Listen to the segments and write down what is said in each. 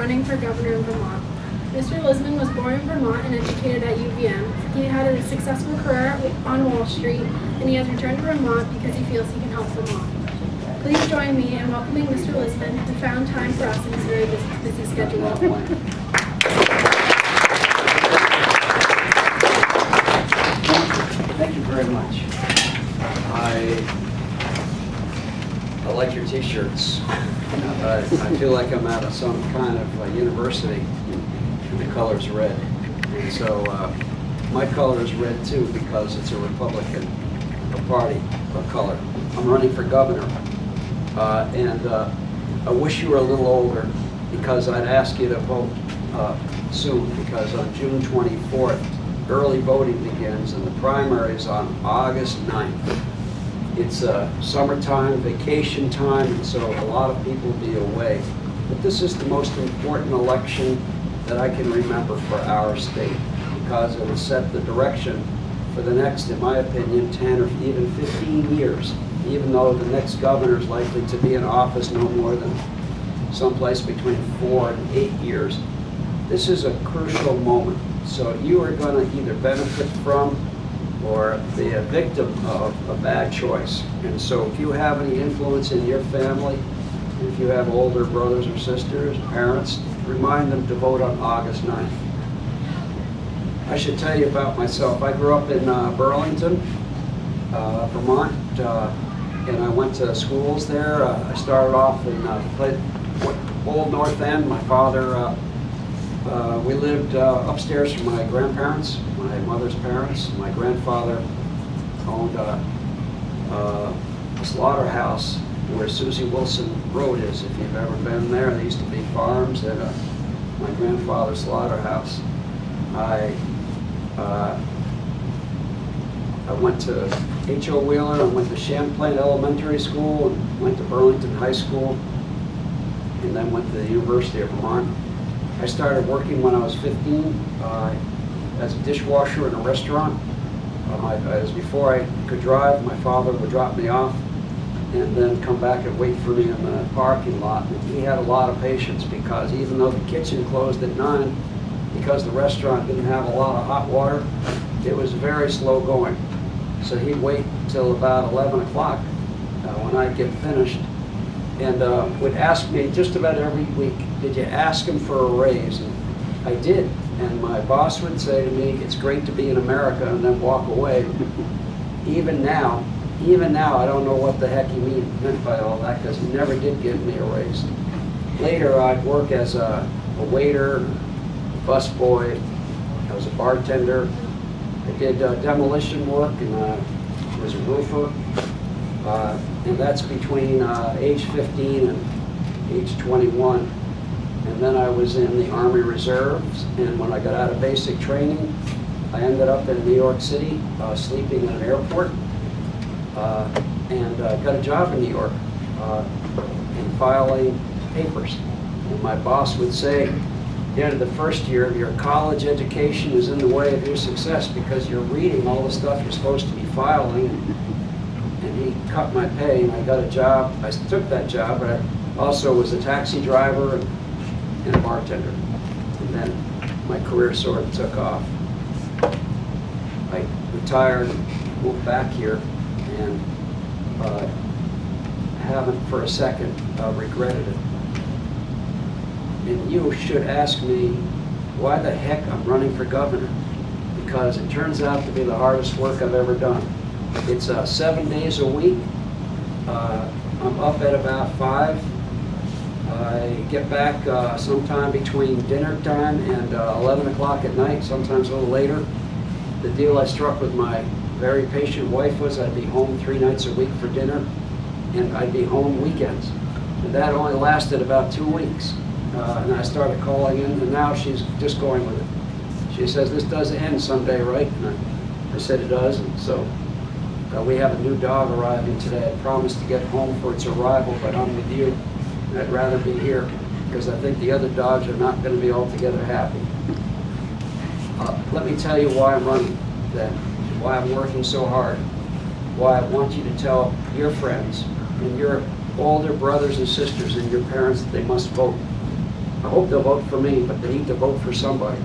running for governor in Vermont. Mr. Lisman was born in Vermont and educated at UVM. He had a successful career on Wall Street, and he has returned to Vermont because he feels he can help Vermont. Please join me in welcoming Mr. Lisman, who found time for us in his very busy schedule. Thank you very much. I like your t-shirts. I feel like I'm out of some kind of university, and the color's red. And so my color is red too because it's a Republican Party color. I'm running for governor. And I wish you were a little older because I'd ask you to vote soon, because on June 24th, early voting begins and the primary is on August 9th. It's summertime, vacation time, and so a lot of people will be away. But this is the most important election that I can remember for our state because it will set the direction for the next, in my opinion, 10 or even 15 years, even though the next governor is likely to be in office no more than someplace between 4 and 8 years. This is a crucial moment. So you are going to either benefit from or be a victim of a bad choice. And so if you have any influence in your family, if you have older brothers or sisters, parents, remind them to vote on August 9th. I should tell you about myself. I grew up in Burlington, Vermont, and I went to schools there. I started off in Old North End. My father, we lived upstairs from my grandparents, my mother's parents. My grandfather owned a slaughterhouse where Susie Wilson Road is. If you've ever been there, there used to be farms at my grandfather's slaughterhouse. I went to H.O. Wheeler, I went to Champlain Elementary School, and went to Burlington High School, and then went to the University of Vermont. I started working when I was 15 as a dishwasher in a restaurant. As before I could drive, my father would drop me off and then come back and wait for me in the parking lot. And he had a lot of patience because even though the kitchen closed at 9, because the restaurant didn't have a lot of hot water, it was very slow going. So he'd wait till about 11 o'clock when I'd get finished and would ask me just about every week, did you ask him for a raise? And I did. And my boss would say to me, it's great to be in America, and then walk away. Even now, I don't know what the heck he meant by all that because he never did give me a raise. Later, I'd work as a waiter, busboy, I was a bartender. I did demolition work and was a roofer. And that's between age 15 and age 21. And then I was in the Army Reserves, and when I got out of basic training, I ended up in New York City, sleeping in an airport, and got a job in New York in filing papers. And my boss would say, at the end of the first year, your college education is in the way of your success because you're reading all the stuff you're supposed to be filing. And he cut my pay, and I got a job. I took that job, but I also was a taxi driver and a bartender. And then my career sort of took off. I retired, moved back here, and haven't for a second regretted it. And you should ask me why the heck I'm running for governor, because it turns out to be the hardest work I've ever done. It's 7 days a week. I'm up at about 5. I get back sometime between dinner time and 11 o'clock at night, sometimes a little later. The deal I struck with my very patient wife was I'd be home 3 nights a week for dinner, and I'd be home weekends. And that only lasted about 2 weeks. And I started calling in, and now she's just going with it. She says, this does end someday, right? And I said it does, and so we have a new dog arriving today. I promised to get home for its arrival, but I'm with you. I'd rather be here because I think the other dogs are not going to be altogether happy. Let me tell you why I'm running then, why I'm working so hard, why I want you to tell your friends and your older brothers and sisters and your parents that they must vote. I hope they'll vote for me, but they need to vote for somebody.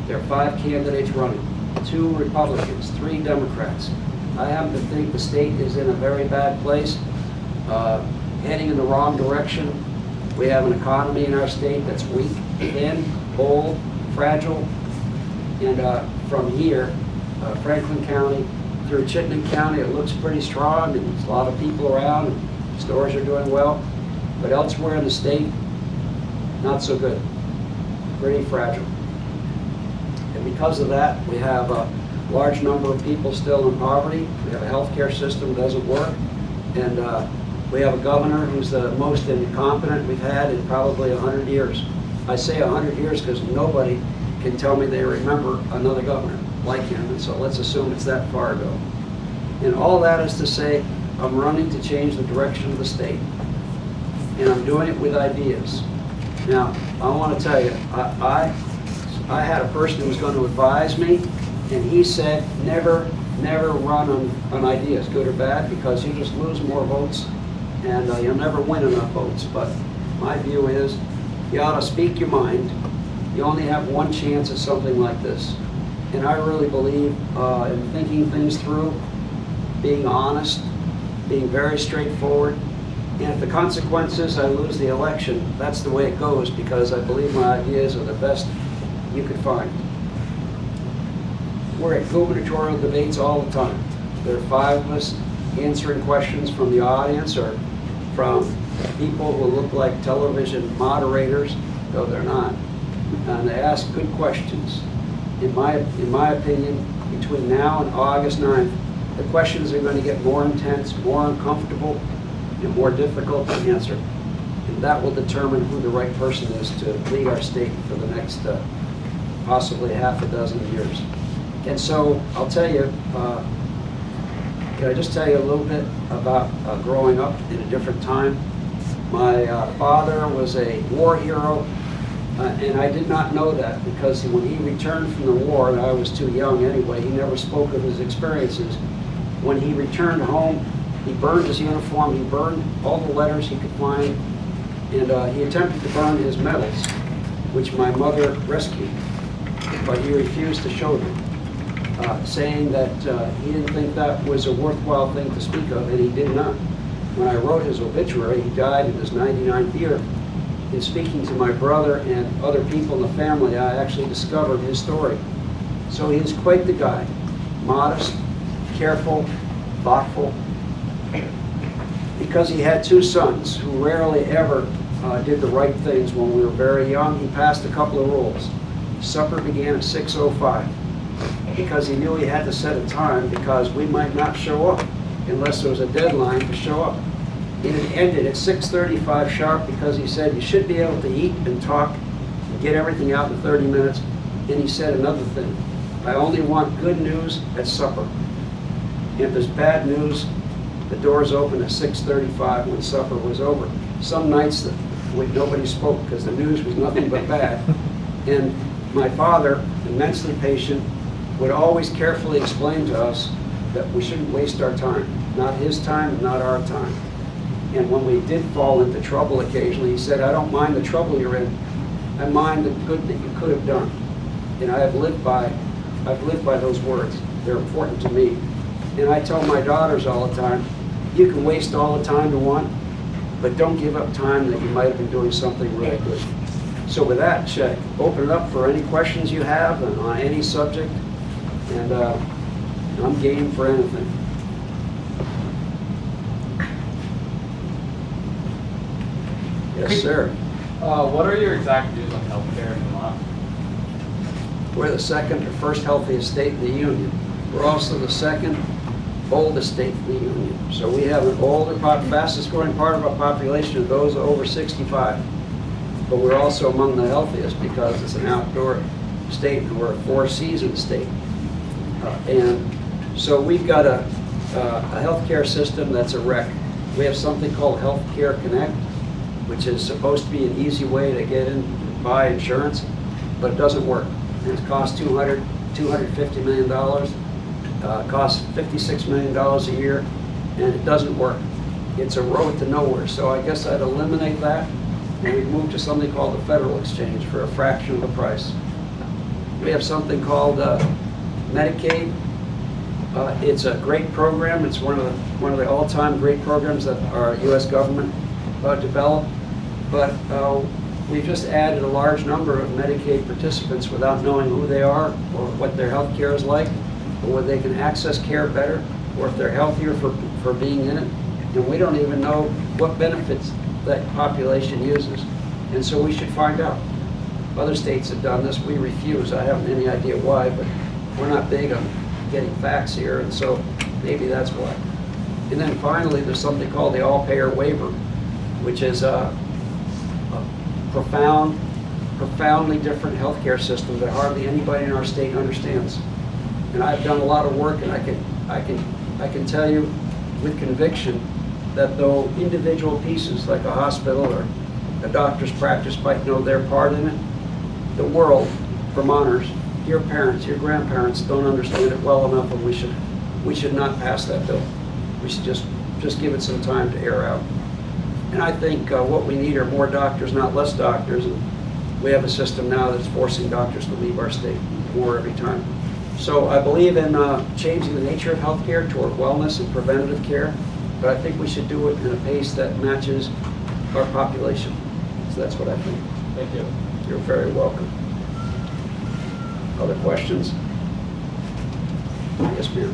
There are 5 candidates running, 2 Republicans, 3 Democrats. I happen to think the state is in a very bad place, heading in the wrong direction. We have an economy in our state that's weak, thin, old, fragile, and from here, Franklin County through Chittenden County, it looks pretty strong, and there's a lot of people around, and stores are doing well. But elsewhere in the state, not so good, pretty fragile. And because of that, we have a large number of people still in poverty. We have a healthcare system that doesn't work, and we have a governor who's the most incompetent we've had in probably 100 years. I say 100 years because nobody can tell me they remember another governor like him, and so let's assume it's that far ago. And all that is to say, I'm running to change the direction of the state, and I'm doing it with ideas. Now, I want to tell you, I had a person who was going to advise me, and he said, never run on ideas, good or bad, because you just lose more votes, and you'll never win enough votes. But my view is, you ought to speak your mind. You only have one chance at something like this. And I really believe in thinking things through, being honest, being very straightforward. And if the consequence is I lose the election, that's the way it goes, because I believe my ideas are the best you could find. We're at gubernatorial debates all the time. There are 5 of us answering questions from the audience or from people who look like television moderators, though they're not. And they ask good questions. In my opinion, between now and August 9th, the questions are going to get more intense, more uncomfortable, and more difficult to answer. And that will determine who the right person is to lead our state for the next possibly half a dozen years. And so I'll tell you, can I just tell you a little bit about growing up in a different time? My father was a war hero, and I did not know that, because when he returned from the war, and I was too young anyway, he never spoke of his experiences. When he returned home, he burned his uniform, he burned all the letters he could find, and he attempted to burn his medals, which my mother rescued, but he refused to show them, saying that he didn't think that was a worthwhile thing to speak of, and he did not. When I wrote his obituary, he died in his 99th year. In speaking to my brother and other people in the family, I actually discovered his story. So he was quite the guy, modest, careful, thoughtful, because he had 2 sons who rarely ever did the right things when we were very young. He passed a couple of rules. Supper began at 6:05 because he knew he had to set a time, because we might not show up unless there was a deadline to show up. It ended at 6:35 sharp because he said you should be able to eat and talk and get everything out in 30 minutes. And he said another thing, I only want good news at supper. If there's bad news, the doors open at 6:35 when supper was over. Some nights nobody spoke because the news was nothing but bad. And my father, immensely patient, would always carefully explain to us that we shouldn't waste our time. Not his time, not our time. And when we did fall into trouble occasionally, he said, I don't mind the trouble you're in. I mind the good that you could have done. And I've lived by those words. They're important to me. And I tell my daughters all the time, you can waste all the time you want, but don't give up time that you might have been doing something really good. So with that, Chet, open it up for any questions you have on any subject, and I'm game for anything. Yes, sir. What are your exact views on healthcare in Vermont? We're the second or first healthiest state in the union. We're also the second oldest state in the union. So we have an older, fastest growing part of our population of those over 65. But we're also among the healthiest because it's an outdoor state and we're a 4-season state. And so we've got a healthcare system that's a wreck. We have something called Healthcare Connect, which is supposed to be an easy way to get in and buy insurance, but it doesn't work. It costs $250 million, costs $56 million a year, and it doesn't work. It's a road to nowhere. So I guess I'd eliminate that and we've moved to something called the federal exchange for a fraction of the price. We have something called Medicaid. It's a great program. It's one of the all-time great programs that our U.S. government developed. But we've just added a large number of Medicaid participants without knowing who they are or what their health care is like, or whether they can access care better, or if they're healthier for being in it. And we don't even know what benefits that population uses. And so we should find out. Other states have done this. We refuse. I haven't any idea why, but we're not big on getting facts here, and so maybe that's why. And then finally, there's something called the all-payer waiver, which is a profoundly different healthcare system that hardly anybody in our state understands. And I've done a lot of work, and I can tell you with conviction that though individual pieces like a hospital or a doctor's practice might know their part in it, the world, Vermonters, your parents, your grandparents don't understand it well enough, and we should not pass that bill. We should just give it some time to air out. And I think what we need are more doctors, not less doctors. And we have a system now that's forcing doctors to leave our state more every time. So I believe in changing the nature of healthcare toward wellness and preventative care, but I think we should do it in a pace that matches our population. So that's what I think. Thank you. You're very welcome. Other questions? Yes, ma'am.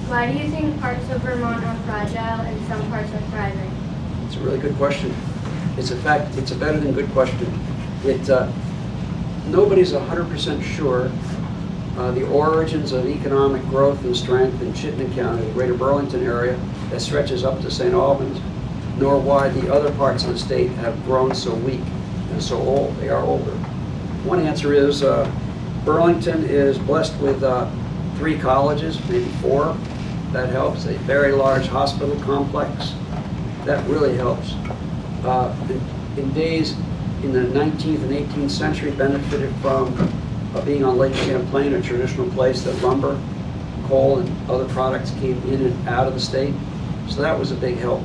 Why do you think parts of Vermont are fragile and some parts are thriving? It's a really good question. It's a better than good question. Nobody's 100% sure the origins of economic growth and strength in Chittenden County, the greater Burlington area, that stretches up to St. Albans, nor why the other parts of the state have grown so weak and so old. They are older. One answer is Burlington is blessed with 3 colleges, maybe 4. That helps. A very large hospital complex. That really helps. In days in the 19th and 18th century, benefited from being on Lake Champlain, a traditional place that lumber, coal, and other products came in and out of the state. So that was a big help.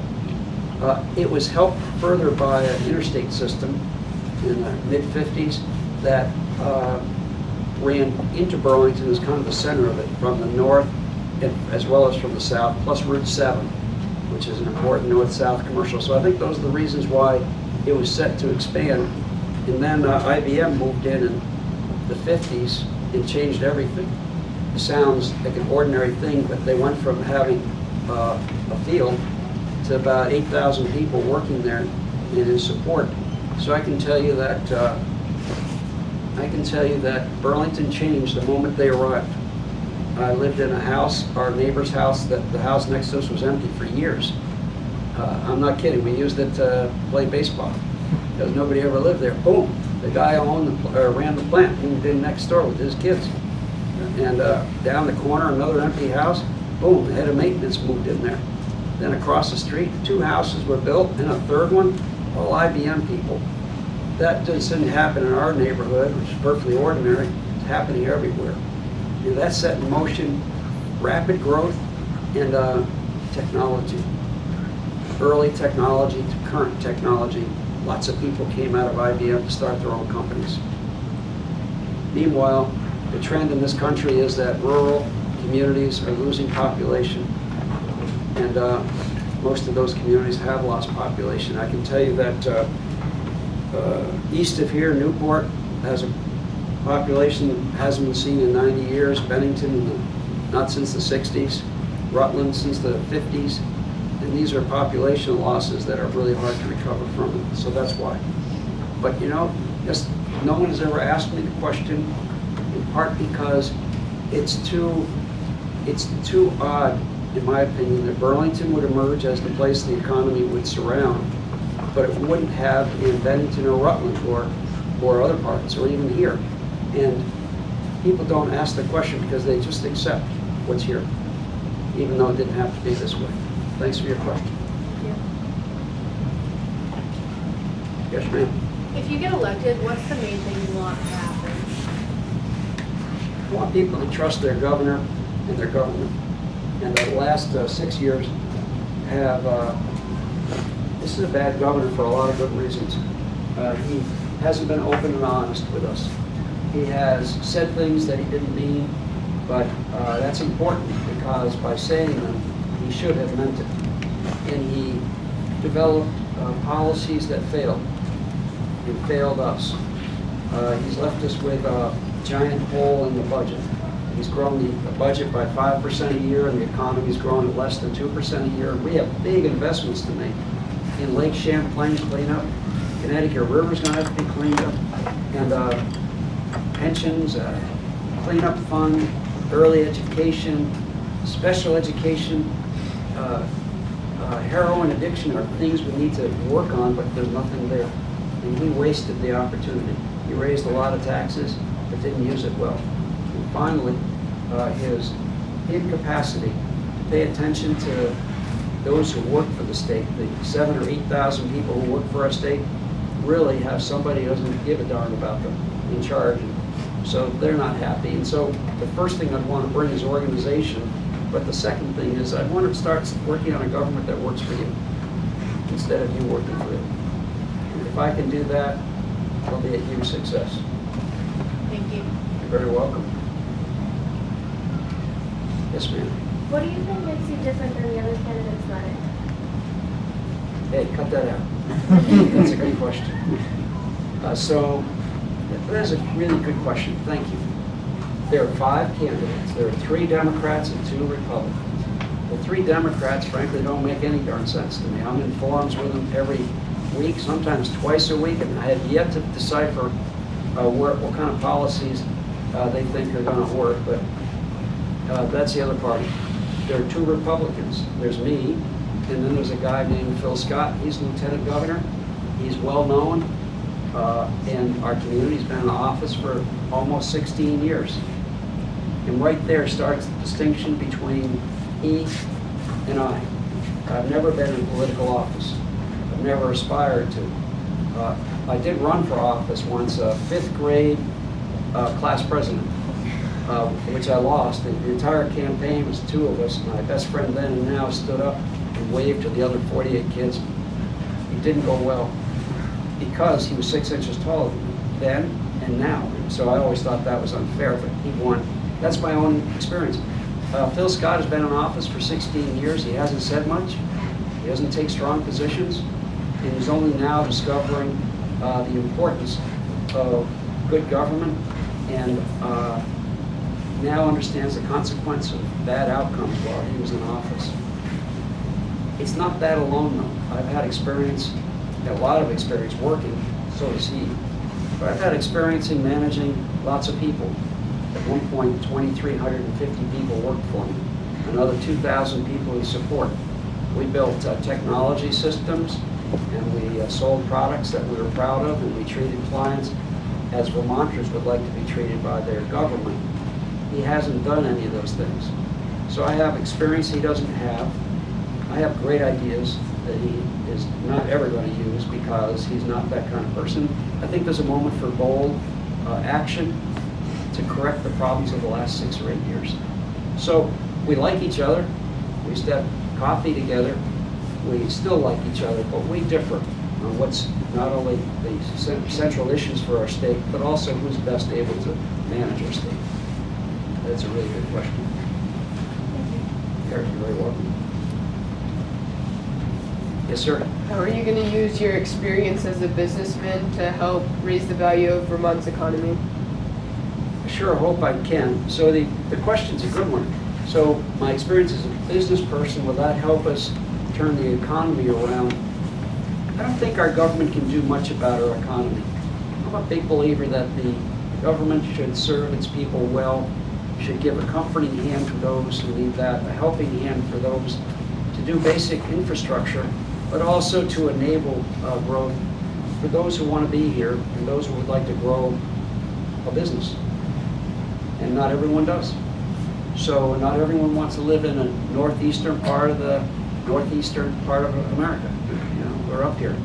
It was helped further by an interstate system in the mid-50s that ran into Burlington as kind of the center of it, from the north as well as from the south, plus Route 7, which is an important north-south commercial. So I think those are the reasons why it was set to expand. And then IBM moved in the 50s and changed everything. It sounds like an ordinary thing, but they went from having a field to about 8,000 people working there and in support. So I can tell you that Burlington changed the moment they arrived. I lived in a house, our neighbor's house, that the house next to us was empty for years. I'm not kidding. We used it to play baseball because nobody ever lived there. Boom, the guy who ran the plant moved in next door with his kids. And down the corner, another empty house. Boom, the head of maintenance moved in there. Then across the street, 2 houses were built, and a third one, all IBM people. That just didn't happen in our neighborhood, which is perfectly ordinary. It's happening everywhere. And that set in motion rapid growth and technology. Early technology to current technology. Lots of people came out of IBM to start their own companies. Meanwhile, the trend in this country is that rural communities are losing population, and most of those communities have lost population. I can tell you that east of here, Newport has a population that hasn't been seen in 90 years. Bennington, not since the 60s. Rutland since the 50s. And these are population losses that are really hard to recover from. So that's why. But you know, just no one has ever asked me the question, in part because it's too odd, in my opinion, that Burlington would emerge as the place the economy would surround, but it wouldn't have in Bennington or Rutland or other parts, or even here. And people don't ask the question because they just accept what's here, even though it didn't have to be this way. Thanks for your question. Yes, ma'am. If you get elected, what's the main thing you want to happen? I want people to trust their governor and their government. And the last 6 years have, this is a bad governor for a lot of good reasons. He hasn't been open and honest with us. He has said things that he didn't mean, but that's important because by saying them, he should have meant it. And he developed policies that failed. It failed us. He's left us with a giant hole in the budget. He's grown the budget by 5% a year, and the economy's grown at less than 2% a year. We have big investments to make in Lake Champlain cleanup. Connecticut River's going to have to be cleaned up, and pensions, cleanup fund, early education, special education, heroin addiction are things we need to work on, but there's nothing there. And he wasted the opportunity. He raised a lot of taxes, but didn't use it well. And finally, his incapacity to pay attention to those who work for the state, the 7,000 or 8,000 people who work for our state, really have somebody who doesn't give a darn about them in charge. So they're not happy. And so the first thing I'd want to bring is organization. But the second thing is I want to start working on a government that works for you instead of you working for it. And if I can do that, I'll be a huge success. Thank you. You're very welcome. Yes, ma'am. What do you think makes you different than the other candidates running? Hey, cut that out. That's a good question. So that's a really good question. Thank you. There are 5 candidates. There are 3 Democrats and 2 Republicans. The 3 Democrats, frankly, don't make any darn sense to me. I'm in forums with them every week, sometimes twice a week, and I have yet to decipher what kind of policies they think are going to work, but that's the other party. There are 2 Republicans. There's me, and then there's a guy named Phil Scott. He's lieutenant governor. He's well known in our community. He's been in office for almost 16 years. And right there starts the distinction between he and I. I've never been in political office. I've never aspired to. I did run for office once, 5th grade class president, which I lost. The entire campaign was 2 of us. My best friend then and now stood up and waved to the other 48 kids. It didn't go well because he was 6 inches taller than me then and now. So I always thought that was unfair, but he won. That's my own experience. Phil Scott has been in office for 16 years. He hasn't said much. He doesn't take strong positions. And he's only now discovering the importance of good government and now understands the consequence of bad outcomes while he was in office. It's not that alone, though. I've had experience, a lot of experience working, so does he. But I've had experience in managing lots of people. At one point, 2,350 people worked for me, another 2,000 people in support. We built technology systems, and we sold products that we were proud of, and we treated clients as Vermonters would like to be treated by their government. He hasn't done any of those things. So I have experience he doesn't have. I have great ideas that he is not ever going to use because he's not that kind of person. I think there's a moment for bold action to correct the problems of the last 6 or 8 years. So we like each other. We used to have coffee together. We still like each other, but we differ on what's not only the central issues for our state, but also who's best able to manage our state. That's a really good question. Eric, you're very welcome. Yes, sir. How are you going to use your experience as a businessman to help raise the value of Vermont's economy? I sure hope I can. So the question's a good one. So my experience as a business person, will that help us turn the economy around? I don't think our government can do much about our economy. I'm a big believer that the government should serve its people well, should give a comforting hand to those who need that, a helping hand for those to do basic infrastructure, but also to enable growth for those who want to be here and those who would like to grow a business. And not everyone does. So not everyone wants to live in a northeastern part of America. You know, we're up here.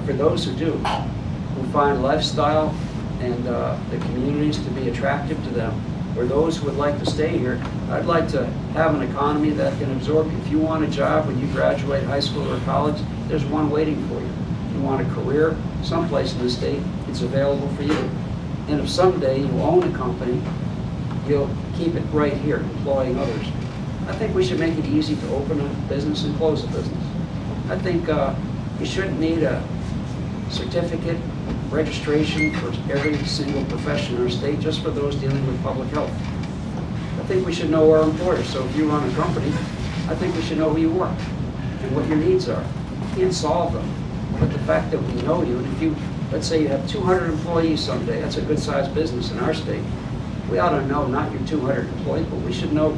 For those who do, who find lifestyle and the communities to be attractive to them, or those who would like to stay here, I'd like to have an economy that can absorb you. If you want a job when you graduate high school or college, there's one waiting for you. you want a career someplace in the state, it's available for you. And if someday you own a company, you'll keep it right here, employing others. I think we should make it easy to open a business and close a business. I think you shouldn't need a certificate, registration for every single profession in our state, just for those dealing with public health. I think we should know our employers. So if you run a company, I think we should know who you are and what your needs are. We can't solve them, but the fact that we know you, and if you, let's say you have 200 employees someday, that's a good sized business in our state. We ought to know not your 200 employees, but we should know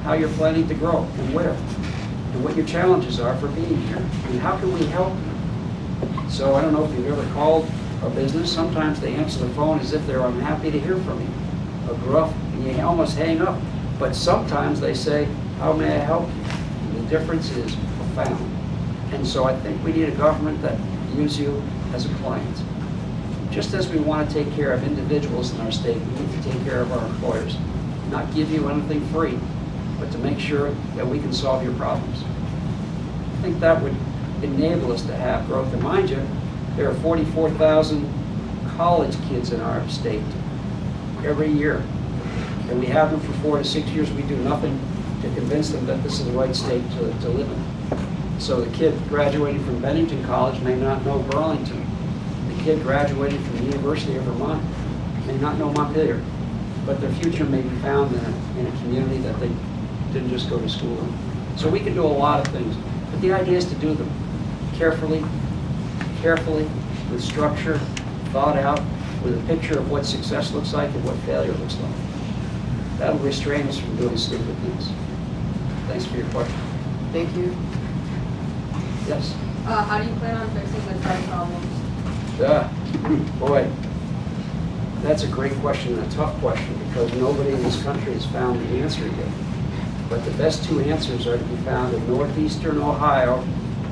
how you're planning to grow and where, and what your challenges are for being here, and how can we help you. So I don't know if you've ever called a business. Sometimes they answer the phone as if they're unhappy to hear from you, or gruff, and you almost hang up. But sometimes they say, how may I help you? And the difference is profound. And so I think we need a government that views you as a client. Just as we want to take care of individuals in our state, we need to take care of our employers. Not give you anything free, but to make sure that we can solve your problems. I think that would enable us to have growth. And mind you, there are 44,000 college kids in our state every year. And we have them for 4 to 6 years. We do nothing to convince them that this is the right state to live in. So the kid graduating from Bennington College may not know Burlington. The kid graduating from the University of Vermont may not know Montpelier. But their future may be found in a community that they didn't just go to school in. So we can do a lot of things. But the idea is to do them carefully, with structure, thought out, with a picture of what success looks like and what failure looks like. That'll restrain us from doing stupid things. Thanks for your question. Thank you. Yes? How do you plan on fixing the drug problems? Boy, that's a great question and a tough question, because nobody in this country has found the answer yet. But the best two answers are to be found in northeastern Ohio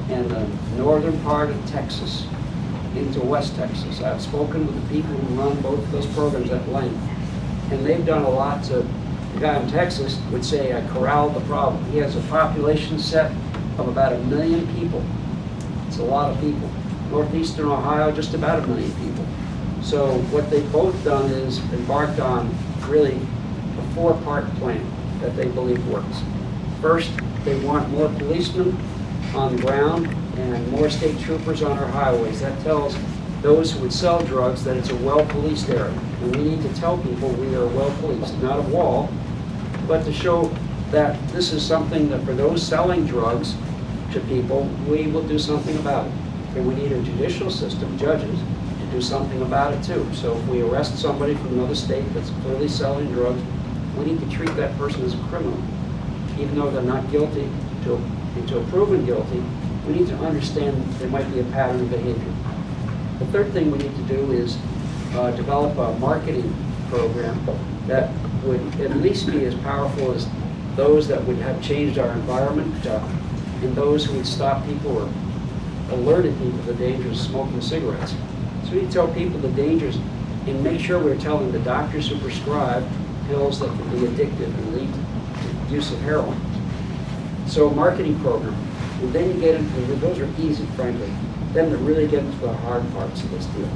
and the northern part of Texas into West Texas. I've spoken with the people who run both of those programs at length, and they've done a lot to, the guy in Texas would say, I corralled the problem. He has a population set of about 1 million people. It's a lot of people. Northeastern Ohio, just about 1 million people. So what they've both done is embarked on really a 4-part plan that they believe works. First, they want more policemen on the ground and more state troopers on our highways. That tells those who would sell drugs that it's a well-policed area. And we need to tell people we are well-policed, not a wall, but to show that this is something that for those selling drugs to people, we will do something about it. And we need a judicial system, judges, to do something about it too. So if we arrest somebody from another state that's clearly selling drugs, we need to treat that person as a criminal. Even though they're not guilty, until proven guilty, we need to understand there might be a pattern of behavior. The third thing we need to do is develop a marketing program that would at least be as powerful as those that would have changed our environment and those who would stop people or alerted people to the dangers of smoking cigarettes. So we need to tell people the dangers and make sure we're telling the doctors who prescribe pills that can be addictive and lead to use of heroin. So a marketing program. And then you get into, those are easy, frankly. Then to really get into the hard parts of this deal.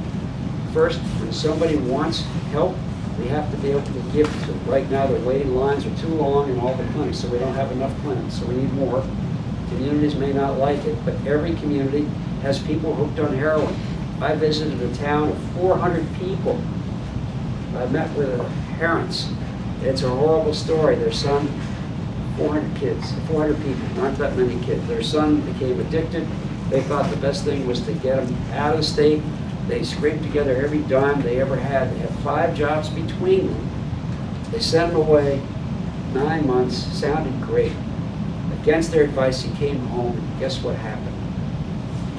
First, when somebody wants help, we have to be able to give it to them. Right now, the waiting lines are too long in all the clinics, so we don't have enough clinics, so we need more. Communities may not like it, but every community has people hooked on heroin. I visited a town of 400 people. I met with parents. It's a horrible story. Their son, 400 kids, 400 people, not that many kids. Their son became addicted. They thought the best thing was to get him out of the state. They scraped together every dime they ever had. They had 5 jobs between them. They sent him away, 9 months, sounded great. Against their advice, he came home, and guess what happened?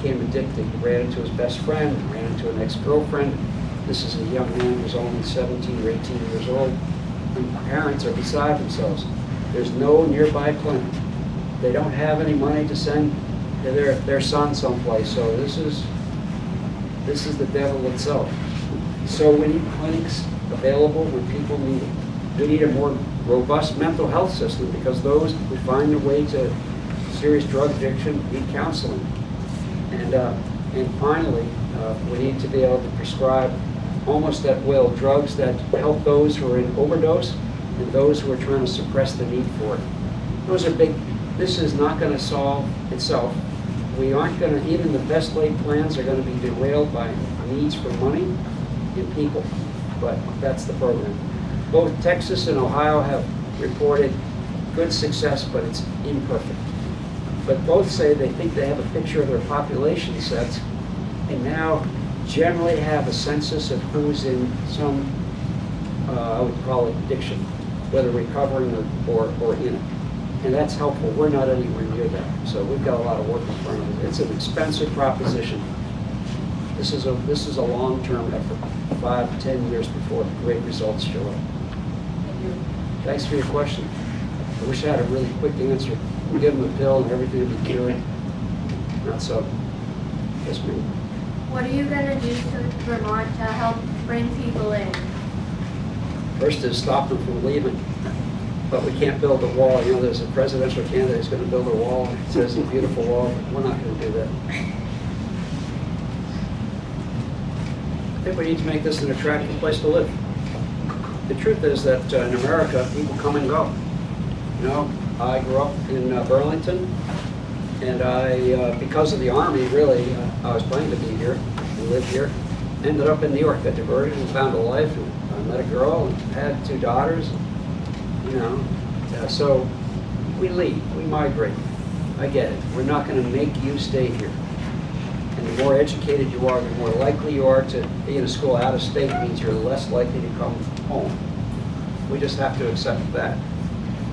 He became addicted. He ran into his best friend, ran into an ex-girlfriend. This is a young man who's only 17 or 18 years old. And parents are beside themselves. There's no nearby clinic. They don't have any money to send their son someplace. So this is the devil itself. So we need clinics available when people need it. We need a more robust mental health system, because those who find their way to serious drug addiction need counseling. And And finally, we need to be able to prescribe almost at will drugs that help those who are in overdose and those who are trying to suppress the need for it. Those are big. This is not going to solve itself. We aren't going to, even the best laid plans are going to be derailed by needs for money and people. But that's the program. Both Texas and Ohio have reported good success, but it's imperfect. But both say they think they have a picture of their population sets and now generally have a census of who's in some, I would call it addiction, whether recovering or in it. And that's helpful. We're not anywhere near that. So we've got a lot of work in front of us. It's an expensive proposition. This is a long-term effort, 5 to 10 years before great results show up. Thanks for your question. I wish I had a really quick answer. We'll give them a pill and everything will be cured. Not so. Yes, ma'am. What are you going to do to Vermont to help bring people in? First is stop them from leaving. But we can't build a wall. You know, there's a presidential candidate who's going to build a wall. It says a beautiful wall. We're not going to do that. I think we need to make this an attractive place to live. The truth is that in America, people come and go. You know, I grew up in Burlington, and I, because of the Army, really, I was planning to be here and live here. Ended up in New York, got diverted and found a life, and I met a girl and had 2 daughters. You know, so we leave, we migrate. I get it. We're not going to make you stay here. And the more educated you are, the more likely you are to be in a school out of state means you're less likely to come home. We just have to accept that.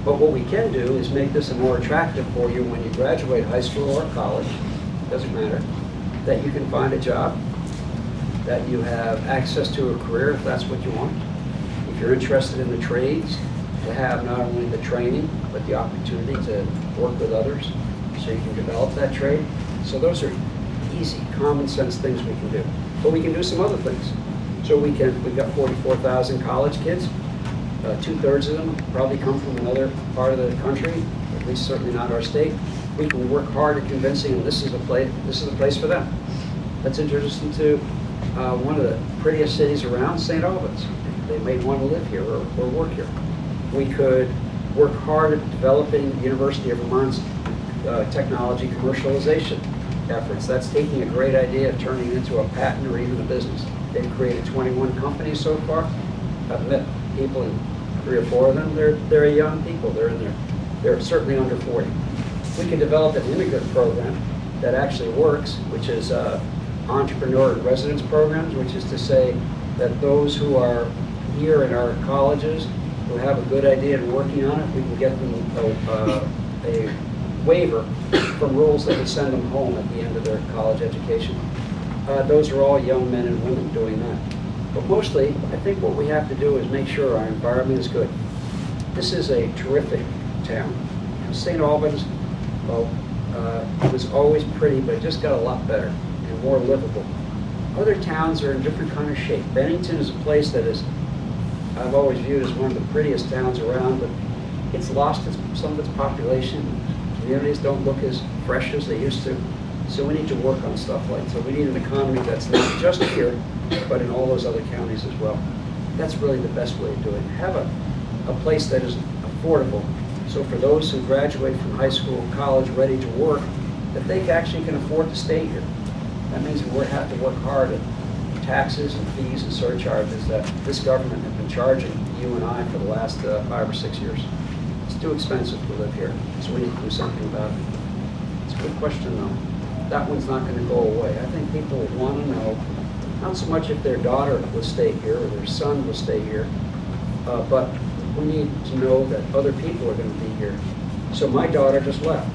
But what we can do is make this more attractive for you when you graduate high school or college, doesn't matter, that you can find a job, that you have access to a career if that's what you want. If you're interested in the trades, to have not only the training, but the opportunity to work with others so you can develop that trade. So those are easy, common sense things we can do. But we can do some other things. So we've got 44,000 college kids. 2/3 of them probably come from another part of the country, at least certainly not our state. We can work hard at convincing them this is a place for them. Let's introduce them to one of the prettiest cities around, St. Albans. They may want to live here or work here. We could work hard at developing the University of Vermont's technology commercialization efforts. That's taking a great idea and turning it into a patent or even a business. They've created 21 companies so far. I've met people, in 3 or 4 of them, they're young people. They're certainly under 40. We can develop an immigrant program that actually works, which is entrepreneur and residence programs, which is to say that those who are here in our colleges who have a good idea and working on it, we can get them a waiver from rules that would send them home at the end of their college education. Those are all young men and women doing that. But mostly, I think what we have to do is make sure our environment is good. This is a terrific town. St. Albans, well, it was always pretty, but it just got a lot better and more livable. Other towns are in different kind of shape. Bennington is a place that is, I've always viewed as one of the prettiest towns around, but it's lost some of its population. Communities don't look as fresh as they used to. So we need to work on stuff like that. So we need an economy that's not just here, but in all those other counties as well. That's really the best way to do it. Have a place that is affordable. So for those who graduate from high school, college, ready to work, that they actually can afford to stay here. That means we have to work hard at taxes and fees and surcharges that this government has been charging you and I for the last 5 or 6 years. It's too expensive to live here, so we need to do something about it. It's a good question, though. That one's not going to go away. I think people want to know, not so much if their daughter will stay here or their son will stay here, but we need to know that other people are going to be here. So my daughter just left,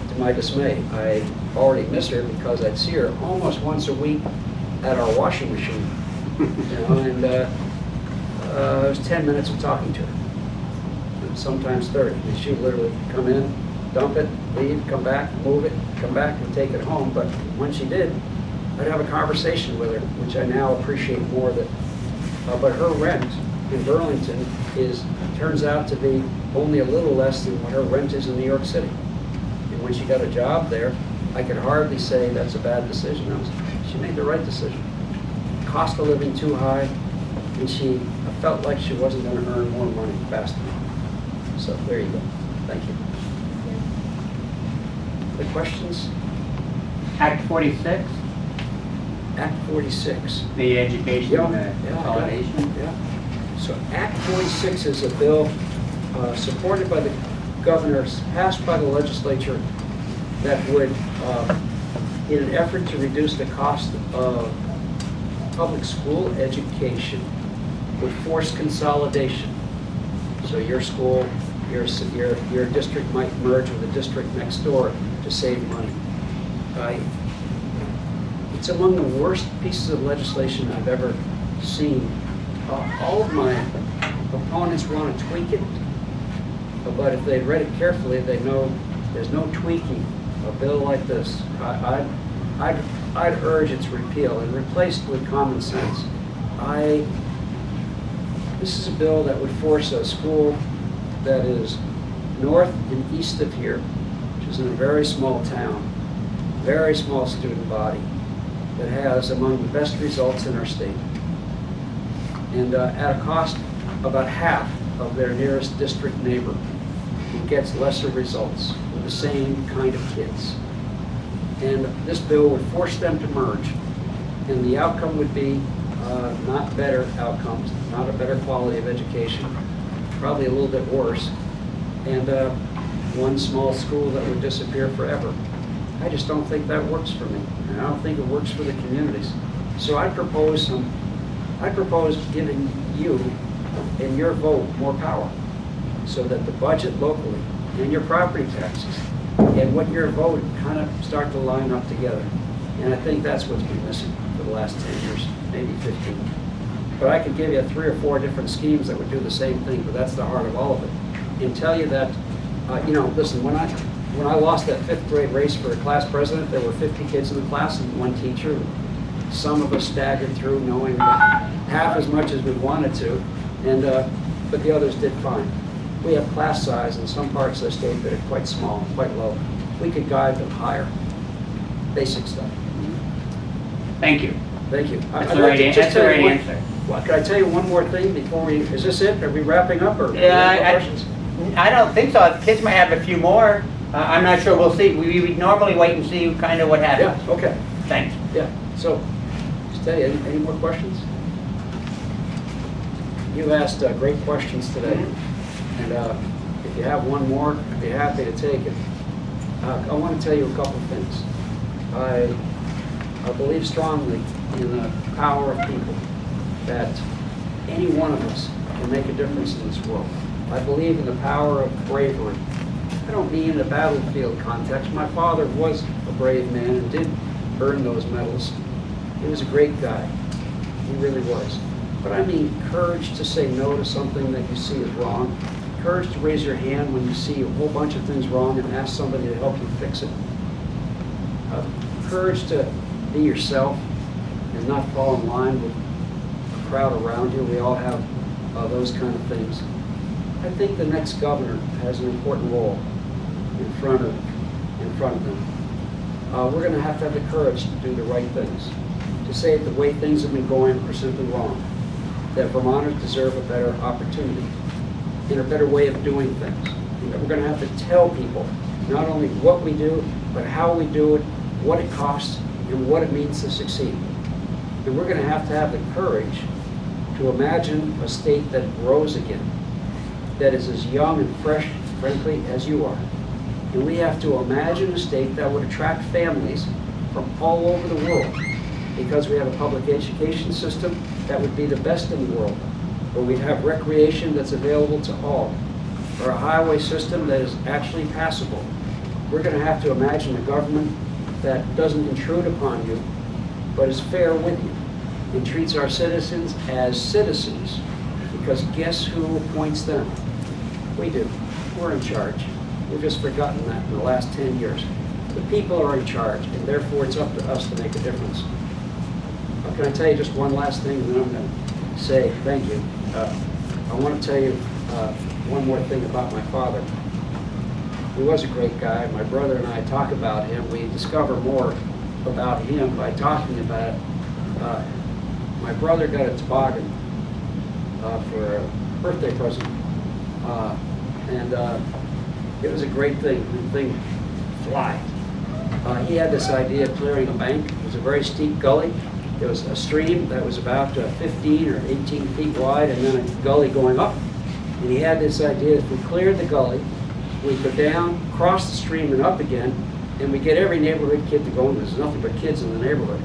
to my dismay. I already miss her because I'd see her almost once a week at our washing machine, and it was 10 minutes of talking to her, and sometimes 30. And she would literally come in, dump it, leave, come back, move it, come back and take it home. But when she did, I'd have a conversation with her, which I now appreciate more. But her rent in Burlington turns out to be only a little less than what her rent is in New York City. And when she got a job there, I could hardly say that's a bad decision. She made the right decision. Cost of living too high, and she felt like she wasn't going to earn more money fast enough. So there you go. Thank you. The questions? Act 46, Act 46. the education Yeah, consolidation. Yeah. So Act 46 is a bill supported by the governors, passed by the legislature, that would, in an effort to reduce the cost of public school education, would force consolidation. So your school, your district might merge with the district next door to save money. It's among the worst pieces of legislation I've ever seen. All of my opponents want to tweak it, but if they'd read it carefully, they know there's no tweaking a bill like this. I'd urge its repeal and replaced with common sense. This is a bill that would force a school that is north and east of here, which is in a very small town, very small student body, that has among the best results in our state, and at a cost about half of their nearest district neighbor, who gets lesser results with the same kind of kids. And this bill would force them to merge, and the outcome would be not better outcomes, not a better quality of education, probably a little bit worse, and one small school that would disappear forever. I just don't think that works for me, and I don't think it works for the communities. So I propose giving you and your vote more power, so that the budget locally and your property taxes and what your vote kind of start to line up together. And I think that's what's been missing for the last 10 years, maybe 15. But I could give you 3 or 4 different schemes that would do the same thing, but that's the heart of all of it. And tell you that, listen, when I lost that 5th grade race for a class president, there were 50 kids in the class and 1 teacher. Some of us staggered through knowing half as much as we wanted to, and but the others did fine. We have class size in some parts of the state that are quite small, quite low. We could guide them higher. Basic stuff. Thank you. Thank you. That's the right answer. Well, can I tell you one more thing before we, is this it? Are we wrapping up, or questions? I don't think so. The kids might have a few more. I'm not sure. We'll see. We would normally wait and see kind of what happens. Yeah, okay. Thanks. Yeah, so, just tell you, any more questions? You asked great questions today, and if you have one more, I'd be happy to take it. I want to tell you a couple of things. I believe strongly in the power of people, that any one of us can make a difference in this world. I believe in the power of bravery. I don't mean in a battlefield context. My father was a brave man and did earn those medals. He was a great guy. He really was. But I mean courage to say no to something that you see is wrong. Courage to raise your hand when you see a whole bunch of things wrong and ask somebody to help you fix it. Courage to be yourself and not fall in line with a crowd around you. We all have those kind of things. I think the next governor has an important role in front of them. We're going to have the courage to do the right things, to say that the way things have been going are simply wrong, that Vermonters deserve a better opportunity and a better way of doing things. And that we're going to have to tell people not only what we do, but how we do it, what it costs, and what it means to succeed. And we're going to have the courage to imagine a state that grows again, that is as young and fresh, frankly, as you are. And we have to imagine a state that would attract families from all over the world, because we have a public education system that would be the best in the world, where we'd have recreation that's available to all, or a highway system that is actually passable. We're going to have to imagine a government that doesn't intrude upon you, but is fair with you and treats our citizens as citizens, because guess who appoints them? We do. We're in charge. We've just forgotten that in the last 10 years. The people are in charge, and therefore it's up to us to make a difference. Can I tell you just one last thing, and then I'm going to say thank you. I want to tell you one more thing about my father. he was a great guy. My brother and I talk about him. We discover more about him by talking about it. My brother got a toboggan for a birthday present, and it was a great thing. The thing fly. He had this idea of clearing a bank. It was a very steep gully. There was a stream that was about 15 or 18 feet wide, and then a gully going up. And he had this idea: if we cleared the gully, we'd go down, cross the stream, and up again, and we get every neighborhood kid to go in. There's nothing but kids in the neighborhood.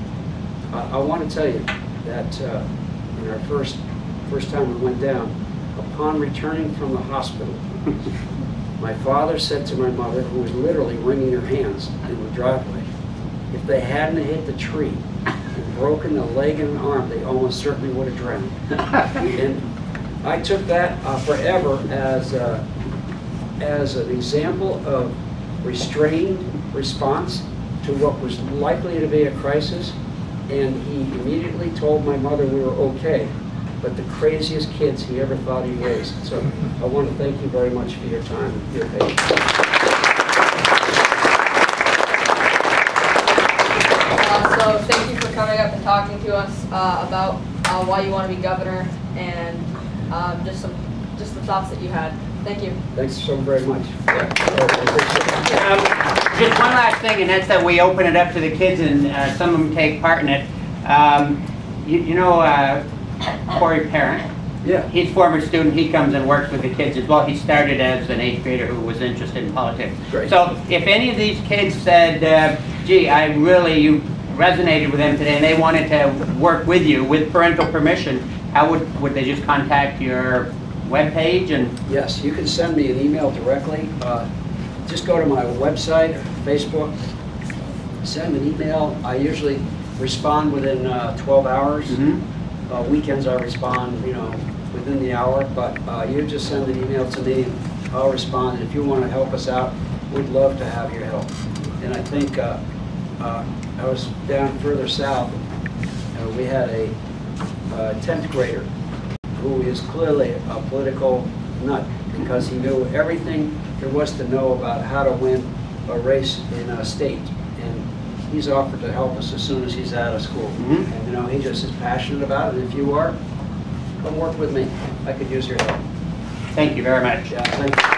I want to tell you that in our first time we went down, upon returning from the hospital, my father said to my mother, who was literally wringing her hands in the driveway, if they hadn't hit the tree and broken a leg and an arm, they almost certainly would have drowned. And I took that forever as an example of restrained response to what was likely to be a crisis. And he immediately told my mother we were okay, but the craziest kids he ever thought he raised. So I want to thank you very much for your time and your patience. So thank you for coming up and talking to us about why you want to be governor and just the thoughts that you had. Thank you. Thanks so very much. Just one last thing, and that's that we open it up to the kids, and some of them take part in it. You know Corey Parent? Yeah. He's a former student. He comes and works with the kids as well. He started as an 8th grader who was interested in politics. Great. So if any of these kids said, gee, you resonated with them today, and they wanted to work with you with parental permission, how would they just contact your webpage? And Yes, you can send me an email directly. Just go to my website or Facebook, send an email. I usually respond within 12 hours. Weekends I respond, within the hour. But you just send an email to me, and I'll respond. And if you want to help us out, we'd love to have your help. And I think I was down further south. We had a 10th grader who is clearly a political nut because he knew everything there was to know about how to win a race in a state. And he's offered to help us as soon as he's out of school. And he just is passionate about it. And if you are, come work with me. I could use your help. thank you very much. Yeah, thank you.